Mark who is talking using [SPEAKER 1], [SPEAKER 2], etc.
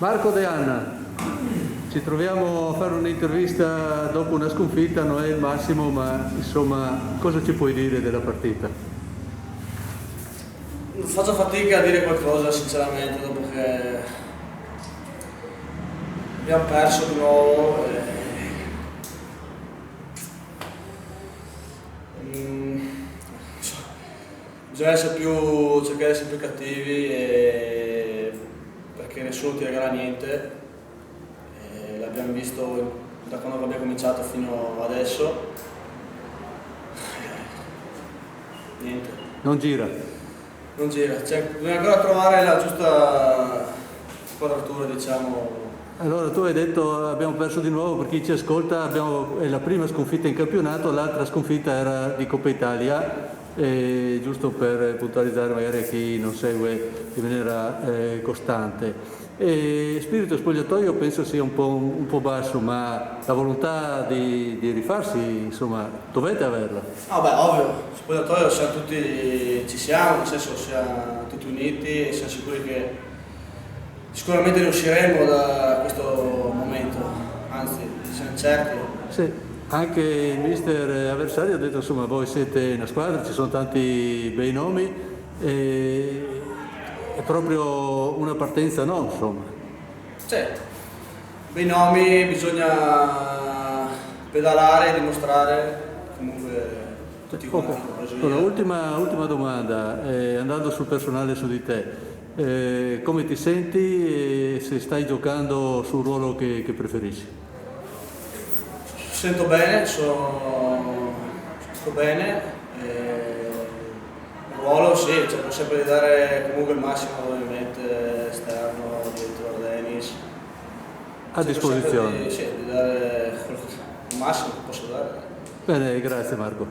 [SPEAKER 1] Marco De Anna, ci troviamo a fare un'intervista dopo una sconfitta, non è il massimo, ma insomma, cosa ci puoi dire della partita?
[SPEAKER 2] Faccio fatica a dire qualcosa sinceramente dopo che abbiamo perso di nuovo. Bisogna cercare di essere più cattivi perché nessuno ti regala niente. L'abbiamo visto da quando abbiamo cominciato fino adesso. Niente.
[SPEAKER 1] Non gira?
[SPEAKER 2] Non gira, bisogna ancora trovare la giusta quadratura, diciamo.
[SPEAKER 1] Allora tu hai detto abbiamo perso di nuovo, per chi ci ascolta è la prima sconfitta in campionato, l'altra sconfitta era di Coppa Italia, giusto per puntualizzare magari a chi non segue in maniera costante. Spirito spogliatoio penso sia un po' basso, ma la volontà di rifarsi, insomma, dovete averla.
[SPEAKER 2] Ah beh, ovvio, spogliatoio ci siamo, nel senso siamo tutti uniti e siamo sicuri che sicuramente ne usciremo da questo momento, anzi siamo certi.
[SPEAKER 1] Sì, anche il mister avversario ha detto insomma voi siete una squadra, ci sono tanti bei nomi, è proprio una partenza no, insomma.
[SPEAKER 2] Sì, bei nomi, bisogna pedalare e dimostrare comunque tutti quanti.
[SPEAKER 1] Allora, ultima domanda, andando sul personale su di te. Come ti senti e se stai giocando sul ruolo che preferisci?
[SPEAKER 2] Sento bene, sto bene, il ruolo sì, cerco sempre di dare comunque il massimo ovviamente esterno, dietro a Dennis.
[SPEAKER 1] A disposizione?
[SPEAKER 2] Di dare il massimo che posso dare.
[SPEAKER 1] Bene, grazie Marco.